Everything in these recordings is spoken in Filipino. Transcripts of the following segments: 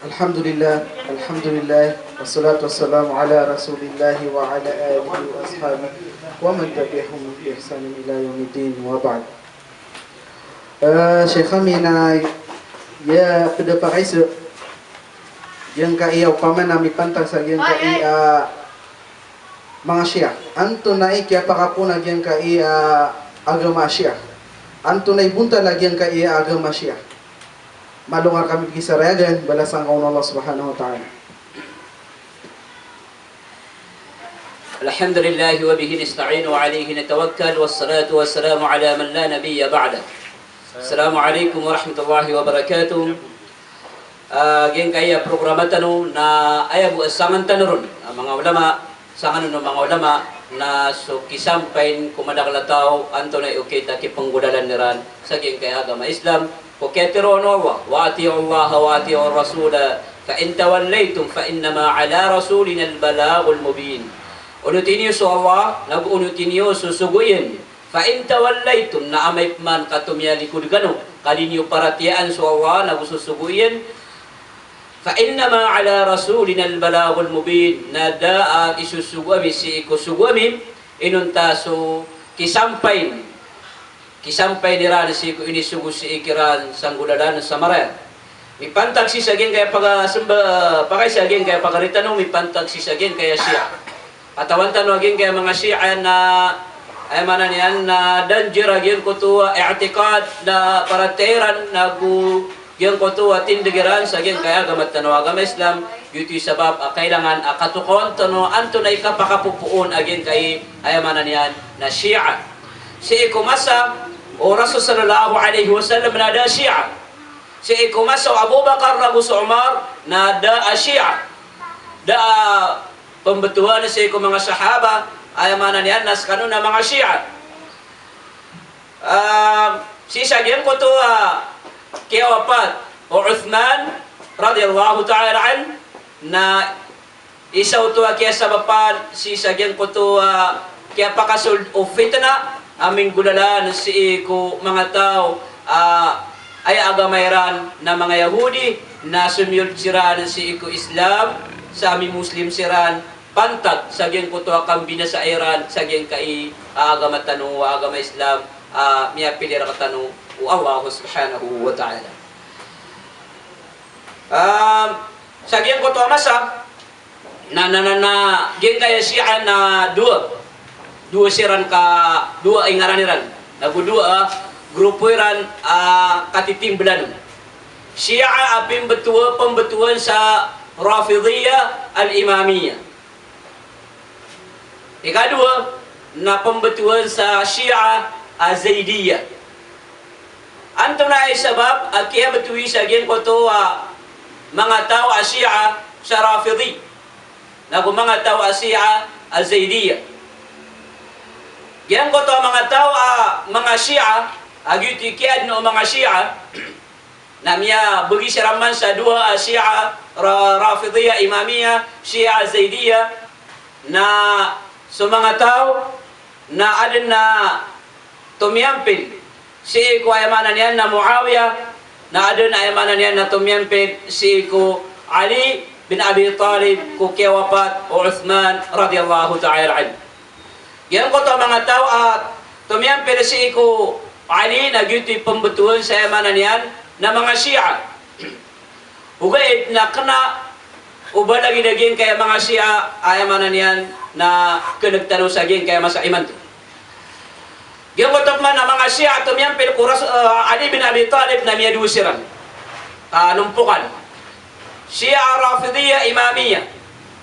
Alhamdulillah, wassalatu wassalamu ala rasulillah wa ala alihi wa ashabihi wa man tabi'ahum bi ihsanin ila yaumiddin wa ba'd. Syekh kami na ya pada pakai yang kai upaman nami pantang sa yang kai mga Syiah. Anto na iki apakapuna yang kai agama Syiah. Anto na ibunta lagi yang kai agama Syiah. Malunga kami kisarayagan balasang kaun Allah Subhanahu wa ta'ala. Alhamdulillah wa bihi nasta'in wa alayhi natawakkal wassalatu wassalamu ala man la nabiyya ba'da. Assalamu alaikum warahmatullahi wabarakatuh. Geng kaya programatano na ayabu asangan tanurun mga ulama sangan no mga ulama na so kisampain kumadaklatao anto na ukita ki panggudalan niran sa geng kaya agama Islam. وكاترون الله واتيوا الله واتيوا الرسول فإن توليتم فإنما على رسولنا البلاغ المبين. Unutinius Allah nag-unutinius susuguyin. فإن توليتم na amay man katumya likod gano kalinyo paratian so Allah nagsusuguyin. فإنما على رسولنا البلاغ المبين na daa isusugami si ikusugami inuntaso kisampain niran si ko inisugo si ikiran sangguladan sa marer. Mipantag si saging kaya pakay saging kaya pagaritanong mipantag si saging kaya siya. Katawan tanong aging kaya mga siya na ay manan yan na danger aging kutuwa i'tikad na parateran na yung kutuwa tindigiran saging kaya gamat tanong agama Islam yuti sabab kailangan katukon tanong anto na ikapakapupuon aging kay ay manan yan na siya. Si ikumasa o Rasul sallallahu alaihi wasallam na ada Syiah. Si ikumasa Abu Bakar Rabu Umar na ada Syiah. Da pembetulan si ikum mga sahaba ay mana niyan nas kanun na mga Syiah. Si sagyan ko to kiawapat o Uthman radhiyallahu ta'ala an na isaw to kaya sabapan si sagyan ko to kaya pakasul o fitna aming gulalan si ko mga tao ay agamayran na mga Yahudi na sumiyod siran si ko Islam sa aming Muslim siran pantag sa gyang kuto akang binasairan sa gyang kai agama tanu agama Islam miya pilir katanu Allah subhanahu wa ta'ala. Sa gyang kuto masa na gyang kaya siya na dua siran dua ingaraniran nagu dua grupo iran katitimbelan Syiah apim pembetuan sa Rafidhiyah al-Imamiyah. Ikadua na pembetuan sa Syiah az-Zaidiyah. Anto na ay sabab akiya betui sa gen ko to mga tao Syiah sa Rafidhi nagu mga tao Syiah az-Zaidiyah. Yan ko to mga tao, mga Syiah, agyuti kiad no mga Syiah, na miya bugi siraman sa dua Syiah Rafidhiyah Imamiyah, Syiah Zaidiyah, na so mga tao na adin na tumyampin si ko ayamanan yan na Muawiyah, na adin na ayamanan yan na tumyampin si ko Ali bin Abi Talib, ko kiawapat o Uthman radhiyallahu ta'ala anhu. Yan ko to mga tao tumyan pero si ko Ali nagyuti pembetulan sa emanan yan na mga Syiah. Ugay na kana uba lagi daging kaya mga Syiah ayamanan yan na kinagtanong sa gin kaya masa iman to. Yan ko to man na mga Syiah tumyan pero Ali bin Abi Talib na miya dusiran. Numpukan. Syiah Rafidhiyah Imamiyah.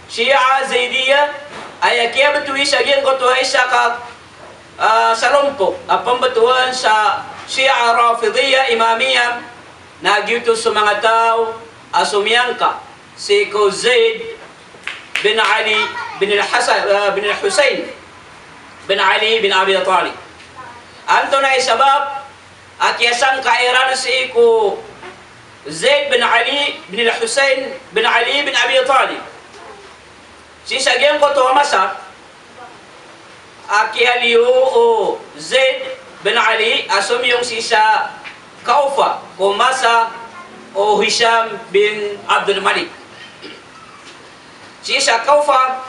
Syiah Zaidiyah ay kaya betuwi sa gyan ko to ay sa salumpo pembetulan sa Syiah Rafidhiyah Imamiyah na gyuto sa mga tao asumyangka si ko Zaid bin Ali bin Hussein bin Ali bin Abi Talib. Anto na isabab akyasang kairan si ko Zaid bin Ali bin Hussein bin Ali bin Abi Talib. Si sagyan ko to masa akihaliyo o Zaid bin Ali asum yung sisa Kaufa kumasa o Hisham bin Abdul Malik. Si isa Kaufa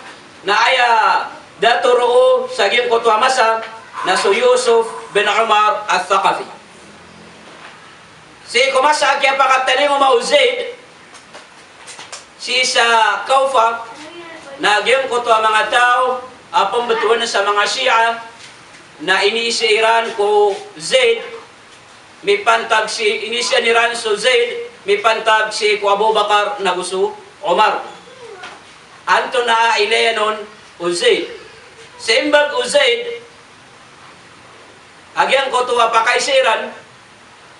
na aya daturo sa gim ko tuamasa na so Yusuf bin Umar al-Thaqafi. Si kumasa kaya pakatanin mo Zaid, si isa Kaufa na gim ko to mga tao apong betuan sa mga Shia na iniisi Iran ko Zaid, may pantag si inisya ni Iran so Zaid, may pantag si ko Abu Bakar na gusto Omar. Anto na ilaya nun Uzaid. Sa imbag Uzaid, agyan ko tuwa pa kay Siran,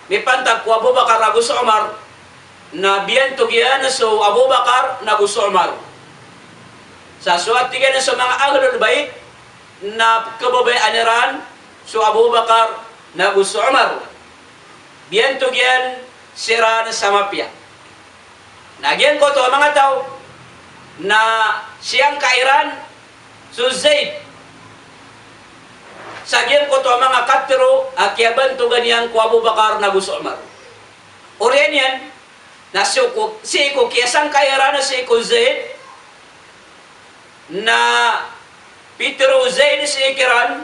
may pantag ko Abu Bakar na gusto Omar, na biyan tugiyan so Abu Bakar na gusto Omar. Sa suat tiga na sa mga Ahlul Bait, na kababayan Iran, so Abu Bakar na gusto Omar. Biyan tugiyan Siran sa mapya. Nagyan ko to mga tao, na siyang kairan so Zaid sagyan ko to mga katero akyaban to ganyan ko Abu Bakar na gusto Umar orian yan na si ko kiyasang kairan na si ko Zaid na Peter Zaid si ikiran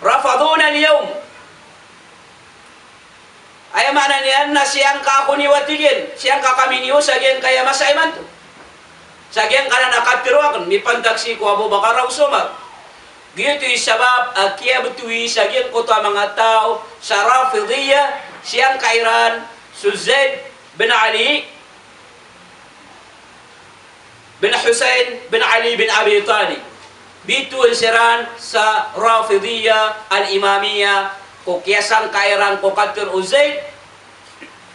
rafaduna niyong ay mana niyan na siyang kakuniwatigin siyang kakaminiyo sagyan kaya masaiman to Sagyan kana nakatiruakan, may pantaksi ko Abu Bakar o Umar. Gito sabab, kaya betui sagyan ko to mga tao sa Rafidiyya, siyang kairan, Zaid bin Ali, bin Hussein, bin Ali bin Abi Talib. Bito siran sa Rafidiyya, al-Imamiyya, ko kaya sang kairan ko katir Zaid,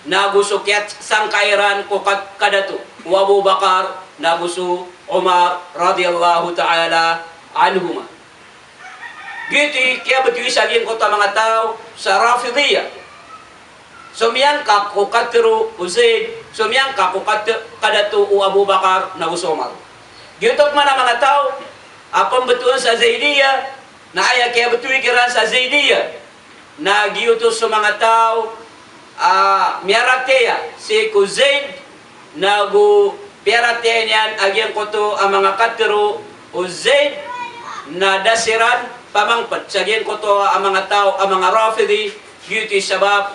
naguso kaya sang kairan ko kadatu, Abu Bakar, naguso Umar radhiyallahu ta'ala anhuma. Giti kaya betul saging ko ta mga tao sa Rafidiyya. Sumiyang ka ko katiro Zaid, sumiyang ka ko kadatu Abu Bakar naguso Umar. Gito man ang mga tao apang betul sa Zaidiyya na aya kaya betul kiran sa Zaidiyya na giyuto sa mga tao miarateya si Zaid nagu piarateya niyan agyan ko to ang mga katero o Zaid na dasiran pamangpat sagyan ko to ang mga tao ang mga Rafidi beauty sabab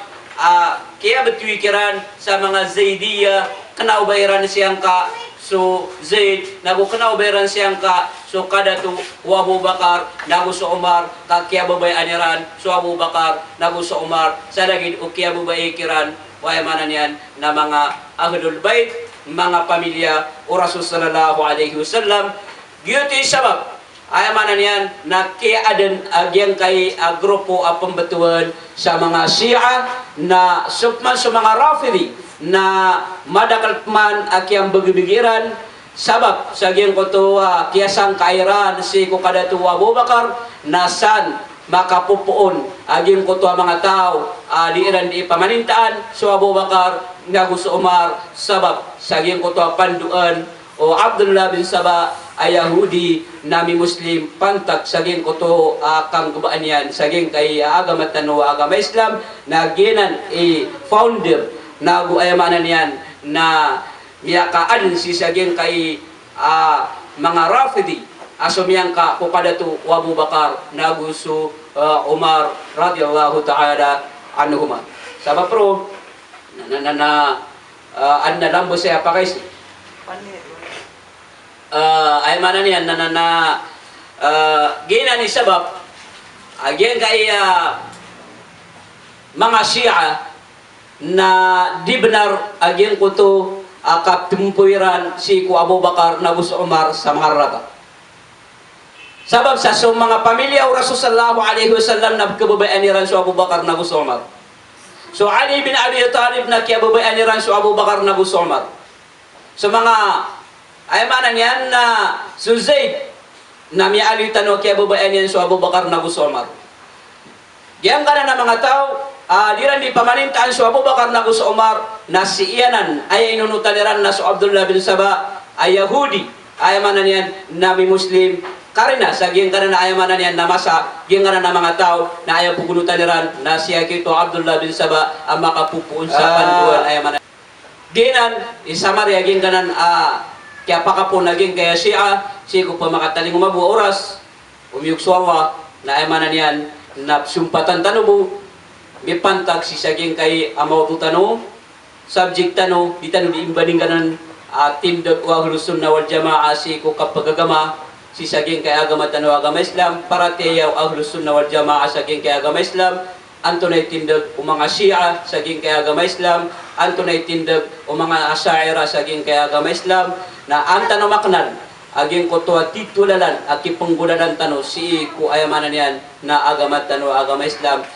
kaya betwikiran sa mga Zaidiyya kanaubayran siyang ka so Zaid nagu kanaubayran siyang ka so kadatu Abu Bakar nagu so Umar kaya babayaniran so Abu Bakar nagu so Umar sa dagid o kaya babayikiran waya manan yan na mga Ahlul Bait mga pamilya o Rasul sallallahu alaihi wasallam giyuti sabab ay manan yan na kaya adan agyang kay grupo pembetuan sa mga Shia na sukman sa mga Rafidi na madakal man akyang bagibigiran sabab sa agyang ko to kiyasang kairan si ko kadatu Abu Bakar na san makapupuon aging ko to mga tao di iran di pamanintaan so Abu Bakar nga gusto Umar sabab saging ko to panduan o Abdullah bin Saba ay Yahudi nami Muslim pantak saging ko to kang kubaan yan saging kay agama tanu agama Islam na ginan founder na guayamanan yan na miyakaan si saging kay mga Rafidi asumiyang ka kupadatu Abu Bakar na gusto Umar radhiyallahu ta'ala anhuma sabab pro an lambo saya pakai ay mana niyan gina ni sabab agyan kay mga Shia na di benar agyan ko to kaptumpuiran si ku Abu Bakar na gusto Umar sa mga rata sabab sa mga pamilya o Rasul sallallahu alaihi wasallam na kababayan ni Abu Bakar na gusto Umar. So Ali bin Abi Talib na kababayan ni Abu Bakar na gusto Umar. So mga ay manan yan na Zaid na mi Ali tano kababayan ni Abu Bakar na gusto Umar. Diyan kana na mga tao diran di pamanintaan so Abu Bakar na gusto Umar na si iyanan ay inunutaniran na so Abdullah bin Saba ay Yahudi ay manan yan nami Muslim karena sa giyang kanan na ayamanan yan na masa giyang kanan na mga tao na ayaw pugunutan niran na siya kito Abdullah bin Saba ang makapupuon sa panduan ayamanan. Ginan, isamari aging kanan kaya pa ka po naging kaya siya ko pa makataling umabu oras umiyugsuwa na ayamanan yan na sumpatan tano mo may pantag si saging kay amaw tutano subject tano di tano di imbaning kanan tim dag wa Ahlussunnah na wal Jamaa ko kapagagama si saging kay agama tano agama Islam para tiyaw Ahlussunnah wal Jamaa saging kay agama Islam antunay tindag o mga Shia saging kay agama Islam antunay tindag o mga Asy'ariyah saging kay agama Islam na antano maknan aging ko to titulalan at ipanggunadan tano si ko ayamanan yan na agama tano agama Islam